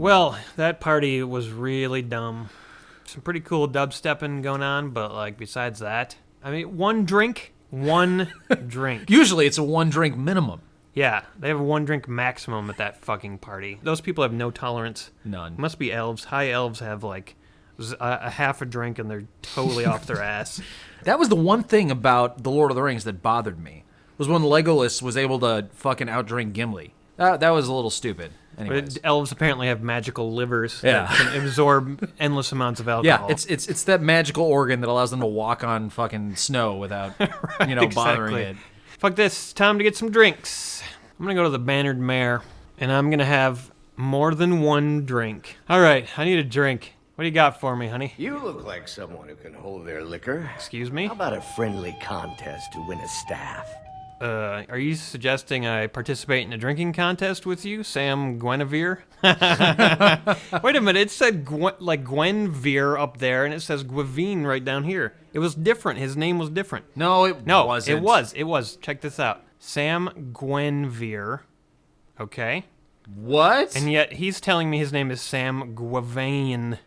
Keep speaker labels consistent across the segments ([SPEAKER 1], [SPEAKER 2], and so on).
[SPEAKER 1] Well, that party was really dumb. Some pretty cool dubstepping going on, but like besides that, I mean, one drink.
[SPEAKER 2] Usually it's a 1 drink minimum.
[SPEAKER 1] Yeah, they have a 1 drink maximum at that fucking party. Those people have no tolerance.
[SPEAKER 2] None.
[SPEAKER 1] Must be elves. High elves have like a half a drink and they're totally off their ass.
[SPEAKER 2] That was the one thing about The Lord of the Rings that bothered me, was when Legolas was able to fucking outdrink Gimli. That was a little stupid. Anyways.
[SPEAKER 1] But elves apparently have magical livers
[SPEAKER 2] Yeah.
[SPEAKER 1] that can absorb endless amounts of alcohol.
[SPEAKER 2] Yeah, it's that magical organ that allows them to walk on fucking snow without, bothering it.
[SPEAKER 1] Fuck this. Time to get some drinks. I'm going to go to the Bannered Mare, and I'm going to have more than 1 drink. All right, I need a drink. What do you got for me, honey?
[SPEAKER 3] You look like someone who can hold their liquor.
[SPEAKER 1] Excuse me?
[SPEAKER 3] How about a friendly contest to win a staff?
[SPEAKER 1] Are you suggesting I participate in a drinking contest with you, Sam Guinevere? Wait a minute, it said Guinevere up there, and it says Guivine right down here. It was different. His name was different.
[SPEAKER 2] No, it wasn't.
[SPEAKER 1] It was. Check this out. Sam Guinevere. Okay.
[SPEAKER 2] What?
[SPEAKER 1] And yet he's telling me his name is Sam Guivine.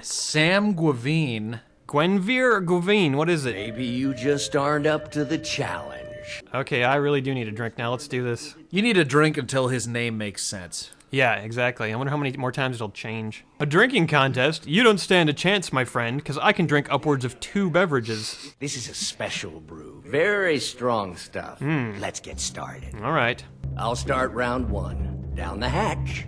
[SPEAKER 2] Sam Guivine.
[SPEAKER 1] Guinevere or Guivine? What is it?
[SPEAKER 3] Maybe you just aren't up to the challenge.
[SPEAKER 1] Okay, I really do need a drink now. Let's do this.
[SPEAKER 2] You need a drink until his name makes sense.
[SPEAKER 1] Yeah, exactly. I wonder how many more times it'll change. A drinking contest? You don't stand a chance, my friend, because I can drink upwards of 2 beverages.
[SPEAKER 3] This is a special brew. Very strong stuff. Let's get started.
[SPEAKER 1] All right.
[SPEAKER 3] I'll start round 1. Down the hatch.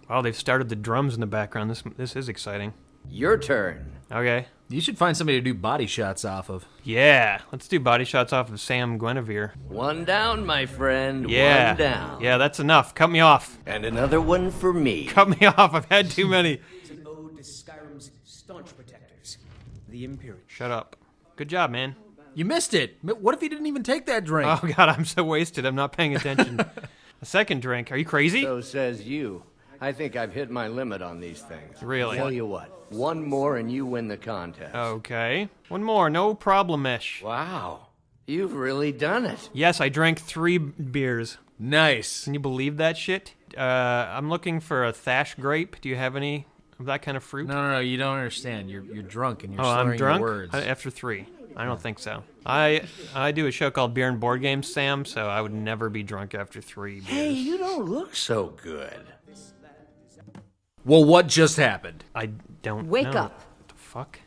[SPEAKER 1] Wow, they've started the drums in the background. This is exciting.
[SPEAKER 3] Your turn.
[SPEAKER 1] Okay.
[SPEAKER 2] You should find somebody to do body shots off of.
[SPEAKER 1] Yeah, let's do body shots off of Sam Guinevere.
[SPEAKER 3] 1 down, my friend.
[SPEAKER 1] Yeah.
[SPEAKER 3] 1 down.
[SPEAKER 1] Yeah, that's enough. Cut me off.
[SPEAKER 3] And another one for me.
[SPEAKER 1] Cut me off. I've had too many.
[SPEAKER 4] It's an ode to Skyrim's staunch protectors, the Imperial.
[SPEAKER 1] Shut up. Good job, man.
[SPEAKER 2] You missed it. What if he didn't even take that drink?
[SPEAKER 1] Oh, God, I'm so wasted. I'm not paying attention. A second drink. Are you crazy?
[SPEAKER 3] So says you. I think I've hit my limit on these things.
[SPEAKER 1] Really?
[SPEAKER 3] Tell you what, 1 more and you win the contest.
[SPEAKER 1] Okay. 1 more. No problem-ish.
[SPEAKER 3] Wow. You've really done it.
[SPEAKER 1] Yes, I drank 3 beers.
[SPEAKER 2] Nice.
[SPEAKER 1] Can you believe that shit? I'm looking for a Thash grape. Do you have any of that kind of fruit?
[SPEAKER 2] No, you don't understand. You're drunk and you're
[SPEAKER 1] Oh,
[SPEAKER 2] slurring
[SPEAKER 1] I'm drunk?
[SPEAKER 2] your words.
[SPEAKER 1] After 3. I don't think so. I do a show called Beer and Board Games, Sam, so I would never be drunk after 3 beers.
[SPEAKER 3] Hey, you don't look so good.
[SPEAKER 2] Well, what just happened?
[SPEAKER 1] I don't
[SPEAKER 5] Wake
[SPEAKER 1] know.
[SPEAKER 5] up.
[SPEAKER 1] What the fuck?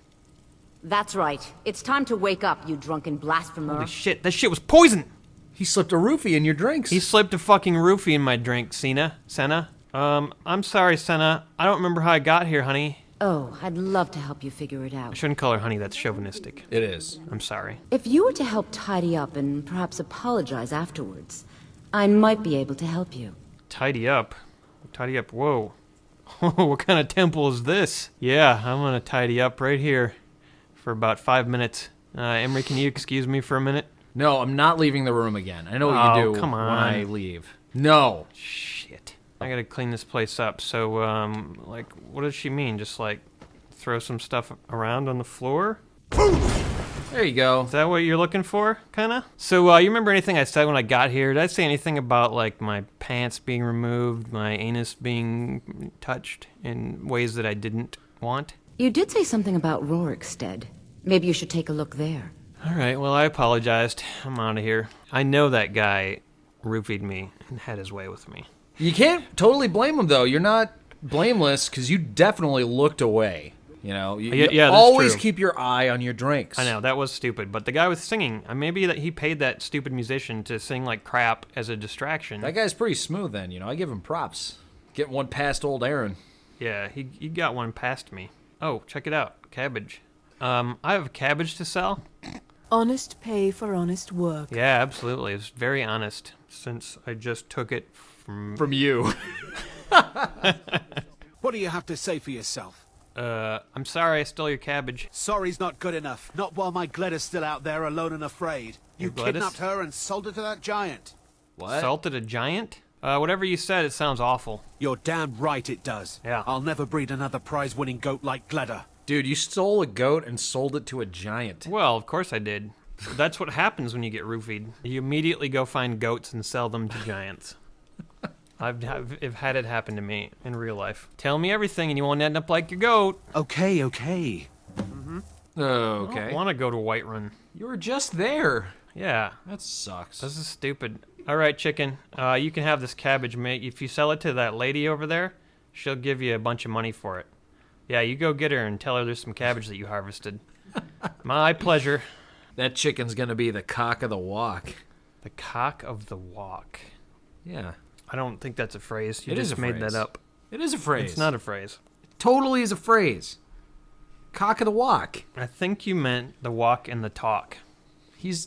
[SPEAKER 5] That's right. It's time to wake up, you drunken blasphemer.
[SPEAKER 1] Holy shit, that shit was poison!
[SPEAKER 2] He slipped a roofie in your drinks.
[SPEAKER 1] He slipped a fucking roofie in my drink, Senna. I'm sorry, Senna. I don't remember how I got here, honey.
[SPEAKER 5] Oh, I'd love to help you figure it
[SPEAKER 1] I
[SPEAKER 5] out.
[SPEAKER 1] shouldn't call her honey, that's chauvinistic.
[SPEAKER 2] It is.
[SPEAKER 1] I'm sorry.
[SPEAKER 5] If you were to help tidy up and perhaps apologize afterwards, I might be able to help you.
[SPEAKER 1] Tidy up? Tidy up, whoa. What kind of temple is this? Yeah, I'm gonna tidy up right here for about 5 minutes. Emery, can you excuse me for a minute?
[SPEAKER 2] No, I'm not leaving the room again. I know what you do
[SPEAKER 1] come
[SPEAKER 2] when
[SPEAKER 1] on.
[SPEAKER 2] I leave. No.
[SPEAKER 1] Shit. I gotta clean this place up. So, like, what does she mean? Just, like, throw some stuff around on the floor?
[SPEAKER 2] There you go.
[SPEAKER 1] Is that what you're looking for, kinda? So, you remember anything I said when I got here? Did I say anything about, like, my pants being removed, my anus being touched in ways that I didn't want?
[SPEAKER 5] You did say something about Rorikstead. Maybe you should take a look there.
[SPEAKER 1] Alright, well, I apologized. I'm out of here. I know that guy roofied me and had his way with me.
[SPEAKER 2] You can't totally blame him, though. You're not blameless, because you definitely looked away. You know, you
[SPEAKER 1] Yeah, that's
[SPEAKER 2] always
[SPEAKER 1] true.
[SPEAKER 2] keep your eye on your drinks.
[SPEAKER 1] I know, that was stupid, but the guy was singing. Maybe that he paid that stupid musician to sing like crap as a distraction.
[SPEAKER 2] That guy's pretty smooth then, you know. I give him props. Getting one past old Aaron.
[SPEAKER 1] Yeah, he got one past me. Oh, check it out. Cabbage. I have cabbage to sell.
[SPEAKER 6] Honest pay for honest work.
[SPEAKER 1] Yeah, absolutely. It's very honest, since I just took it from
[SPEAKER 2] you.
[SPEAKER 7] What do you have to say for yourself?
[SPEAKER 1] I'm sorry I stole your cabbage.
[SPEAKER 7] Sorry's not good enough. Not while my Gleda's still out there alone and afraid. You
[SPEAKER 1] Your Gleda's?
[SPEAKER 7] kidnapped her and sold her to that giant.
[SPEAKER 2] What?
[SPEAKER 1] Salted a giant? Whatever you said, it sounds awful.
[SPEAKER 7] You're damn right it does.
[SPEAKER 1] Yeah.
[SPEAKER 7] I'll never breed another prize-winning goat like Gleda.
[SPEAKER 2] Dude, you stole a goat and sold it to a giant.
[SPEAKER 1] Well, of course I did. That's what happens when you get roofied. You immediately go find goats and sell them to giants. I've had it happen to me in real life. Tell me everything and you won't end up like your goat.
[SPEAKER 7] Okay, okay.
[SPEAKER 2] Oh, okay.
[SPEAKER 1] I don't want to go to Whiterun.
[SPEAKER 2] You were just there.
[SPEAKER 1] Yeah.
[SPEAKER 2] That sucks.
[SPEAKER 1] This is stupid. All right, chicken. You can have this cabbage, mate. If you sell it to that lady over there, she'll give you a bunch of money for it. Yeah, you go get her and tell her there's some cabbage that you harvested. My pleasure.
[SPEAKER 2] That chicken's gonna be the cock of the walk.
[SPEAKER 1] The cock of the walk.
[SPEAKER 2] Yeah.
[SPEAKER 1] I don't think that's a phrase. You
[SPEAKER 2] It is
[SPEAKER 1] just
[SPEAKER 2] a
[SPEAKER 1] made
[SPEAKER 2] phrase.
[SPEAKER 1] that up.
[SPEAKER 2] It is a phrase.
[SPEAKER 1] It's not a phrase.
[SPEAKER 2] Totally is a phrase. Cock of the walk.
[SPEAKER 1] I think you meant the walk and the talk.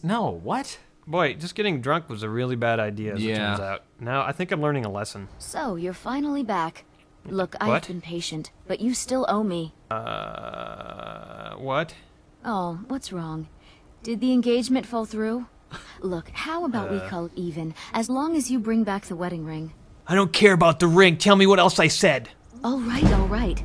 [SPEAKER 2] No, what?
[SPEAKER 1] Boy, just getting drunk was a really bad idea, as it
[SPEAKER 2] Yeah.
[SPEAKER 1] turns out. Now, I think I'm learning a lesson.
[SPEAKER 5] So, you're finally back. Look, I've
[SPEAKER 1] What?
[SPEAKER 5] been patient, but you still owe me.
[SPEAKER 1] What?
[SPEAKER 5] Oh, what's wrong? Did the engagement fall through? Look, how about we call it even, as long as you bring back the wedding ring?
[SPEAKER 1] I don't care about the ring. Tell me what else I said.
[SPEAKER 5] All right, all right.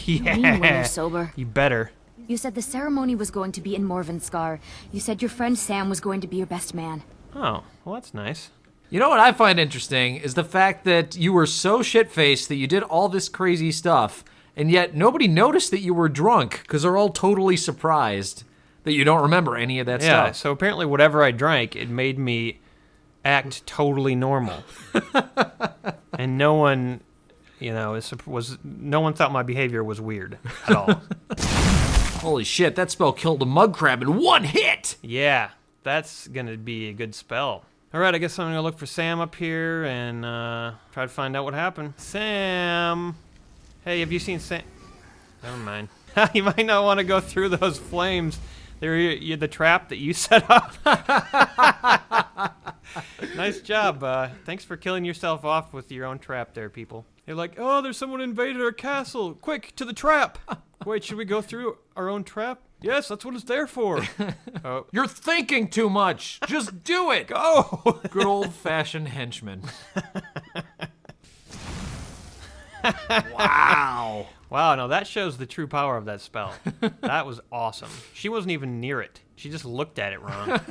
[SPEAKER 5] You mean when you're sober.
[SPEAKER 1] You better.
[SPEAKER 5] You said the ceremony was going to be in Morvenskar. You said your friend Sam was going to be your best man.
[SPEAKER 1] Oh, well, that's nice.
[SPEAKER 2] You know what I find interesting is the fact that you were so shit-faced that you did all this crazy stuff, and yet nobody noticed that you were drunk, because they're all totally surprised that you don't remember any of that
[SPEAKER 1] Yeah,
[SPEAKER 2] stuff.
[SPEAKER 1] so apparently whatever I drank, it made me act totally normal. And no one, no one thought my behavior was weird at all.
[SPEAKER 2] Holy shit, that spell killed a mud crab in one hit!
[SPEAKER 1] Yeah, that's gonna be a good spell. All right, I guess I'm gonna look for Sam up here and try to find out what happened. Sam! Hey, have you seen Sam? Never mind. You might not want to go through those flames. They're the trap that you set up. Nice job. Thanks for killing yourself off with your own trap there, people. They're like, oh, there's someone invaded our castle. Quick, to the trap. Wait, should we go through our own trap? Yes, that's what it's there for. Oh.
[SPEAKER 2] You're thinking too much! Just do it!
[SPEAKER 1] Go!
[SPEAKER 2] Good old-fashioned henchman. Wow.
[SPEAKER 1] Wow, no, that shows the true power of that spell. That was awesome. She wasn't even near it. She just looked at it wrong.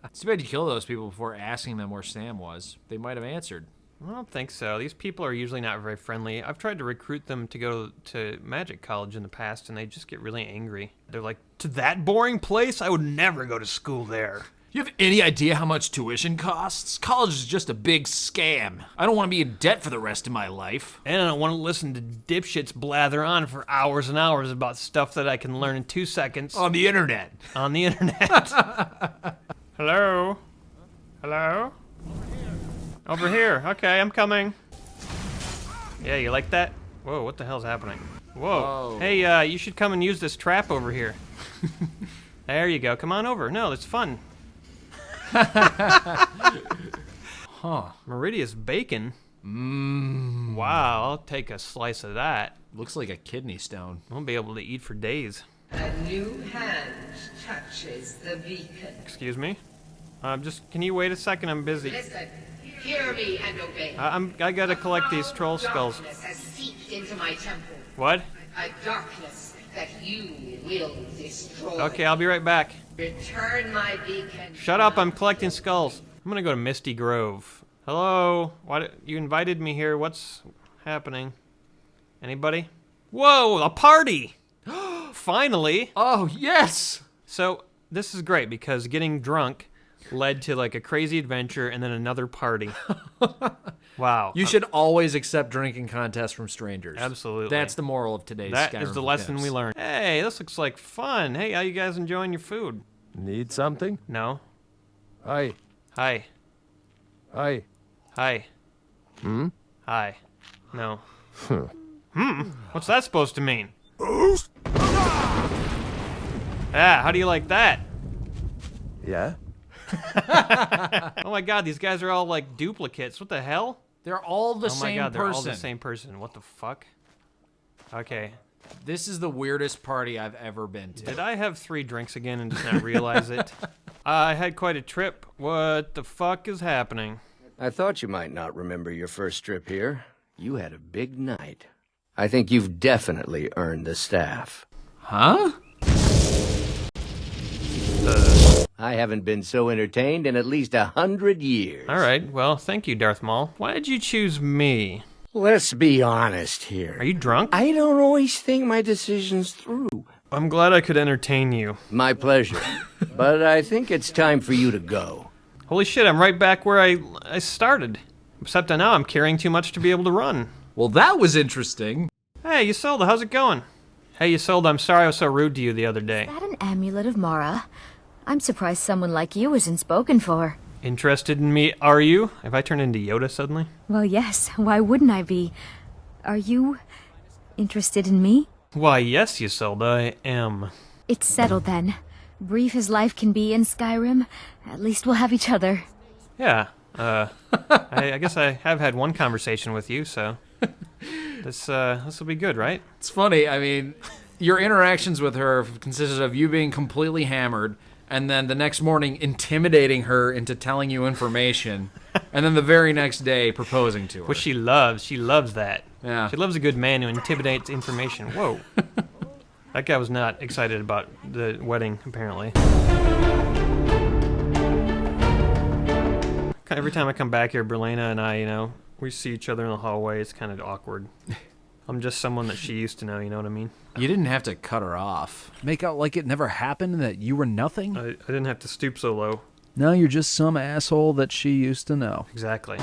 [SPEAKER 2] It's too bad you kill those people before asking them where Sam was. They might have answered.
[SPEAKER 1] I don't think so. These people are usually not very friendly. I've tried to recruit them to go to magic college in the past, and they just get really angry. They're like, to that boring place? I would never go to school there.
[SPEAKER 2] You have any idea how much tuition costs? College is just a big scam. I don't want to be in debt for the rest of my life.
[SPEAKER 1] And I don't want to listen to dipshits blather on for hours and hours about stuff that I can learn in 2 seconds.
[SPEAKER 2] On the internet.
[SPEAKER 1] On the internet. Hello? Hello? Over here. Okay, I'm coming. Yeah, you like that? Whoa, what the hell's happening? Whoa.
[SPEAKER 2] Whoa.
[SPEAKER 1] Hey, you should come and use this trap over here. There you go. Come on over. No, it's fun.
[SPEAKER 2] Huh.
[SPEAKER 1] Meridius bacon? Mmm. Wow, I'll take a slice of that.
[SPEAKER 2] Looks like a kidney stone.
[SPEAKER 1] I'll be able to eat for days.
[SPEAKER 8] A new hand touches the beacon.
[SPEAKER 1] Excuse me? Can you wait a second? I'm busy.
[SPEAKER 8] Listen, hear me and obey.
[SPEAKER 1] I gotta collect these troll skulls.
[SPEAKER 8] Darkness has seeped into my temple.
[SPEAKER 1] What?
[SPEAKER 8] A darkness that you will destroy.
[SPEAKER 1] Okay, I'll be right back.
[SPEAKER 8] Return my beacon.
[SPEAKER 1] Shut up, I'm collecting skulls. I'm gonna go to Misty Grove. Hello? You invited me here. What's happening? Anybody? Whoa, a party! Finally!
[SPEAKER 2] Oh, yes!
[SPEAKER 1] So, this is great because getting drunk led to like a crazy adventure and then another party. Wow.
[SPEAKER 2] You should always accept drinking contests from strangers.
[SPEAKER 1] Absolutely.
[SPEAKER 2] That's the moral of today's
[SPEAKER 1] That
[SPEAKER 2] Skyrim
[SPEAKER 1] is the
[SPEAKER 2] for
[SPEAKER 1] lesson
[SPEAKER 2] Pimps.
[SPEAKER 1] we learned. Hey, this looks like fun. Hey, how you guys enjoying your food?
[SPEAKER 9] Need something?
[SPEAKER 1] No.
[SPEAKER 9] Hi.
[SPEAKER 1] Hi.
[SPEAKER 9] Hi.
[SPEAKER 1] Hi.
[SPEAKER 9] Hmm?
[SPEAKER 1] Hi. No. What's that supposed to mean? Ah, how do you like that?
[SPEAKER 9] Yeah?
[SPEAKER 1] Oh my god, these guys are all like duplicates. What the hell?
[SPEAKER 2] They're all the
[SPEAKER 1] Oh my
[SPEAKER 2] same
[SPEAKER 1] god, they're all
[SPEAKER 2] person.
[SPEAKER 1] the same person. What the fuck? Okay.
[SPEAKER 2] This is the weirdest party I've ever been to.
[SPEAKER 1] Did I have 3 drinks again and just not realize it? I had quite a trip. What the fuck is happening?
[SPEAKER 3] I thought you might not remember your first trip here. You had a big night. I think you've definitely earned the staff.
[SPEAKER 2] Huh?
[SPEAKER 3] I haven't been so entertained in at least 100 years.
[SPEAKER 1] All right, well, thank you, Darth Maul. Why did you choose me?
[SPEAKER 3] Let's be honest here.
[SPEAKER 1] Are you drunk?
[SPEAKER 3] I don't always think my decisions through.
[SPEAKER 1] I'm glad I could entertain you.
[SPEAKER 3] My pleasure. But I think it's time for you to go.
[SPEAKER 1] Holy shit, I'm right back where I started. Except now I'm carrying too much to be able to run.
[SPEAKER 2] Well, that was interesting.
[SPEAKER 1] Hey, Isolde, how's it going? Hey, Isolde, I'm sorry I was so rude to you the other day.
[SPEAKER 5] Is that an amulet of Mara? I'm surprised someone like you isn't spoken for.
[SPEAKER 1] Interested in me, are you? Have I turned into Yoda suddenly?
[SPEAKER 5] Well, yes. Why wouldn't I be? Are you interested in me?
[SPEAKER 1] Why, yes, Isolde, I am.
[SPEAKER 5] It's settled then. Brief as life can be in Skyrim, at least we'll have each other.
[SPEAKER 1] Yeah, I guess I have had one conversation with you, so this will be good, right?
[SPEAKER 2] It's funny, I mean, your interactions with her consisted of you being completely hammered, and then the next morning intimidating her into telling you information, and then the very next day proposing to her.
[SPEAKER 1] Which she loves that.
[SPEAKER 2] Yeah.
[SPEAKER 1] She loves a good man who intimidates information. Whoa. That guy was not excited about the wedding, apparently. Every time I come back here, Berlena and I, we see each other in the hallway. It's kind of awkward. I'm just someone that she used to know, you know what I mean?
[SPEAKER 2] You didn't have to cut her off.
[SPEAKER 10] Make out like it never happened and that you were nothing?
[SPEAKER 1] I didn't have to stoop so low.
[SPEAKER 10] No, you're just some asshole that she used to know.
[SPEAKER 1] Exactly.